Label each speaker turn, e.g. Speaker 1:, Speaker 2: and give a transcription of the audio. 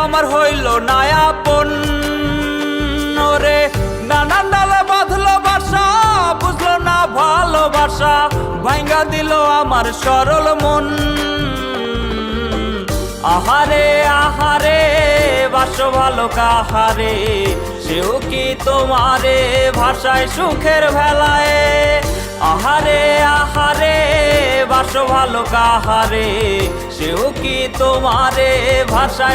Speaker 1: আমার হইল না আপন রে। নানান ডালে বাঁধলো বাসা, বুঝলো না ভালোবাসা, ভাঙ্গা দিল আমার সরল মন। আহারে আহারে বাসো ভালো কাহারে, সেও কি তোমারে ভাষায় সুখের ভেলায়। আহারে আহারে বাসো ভালো কাহারে, সেও কি তোমারে ভাষায়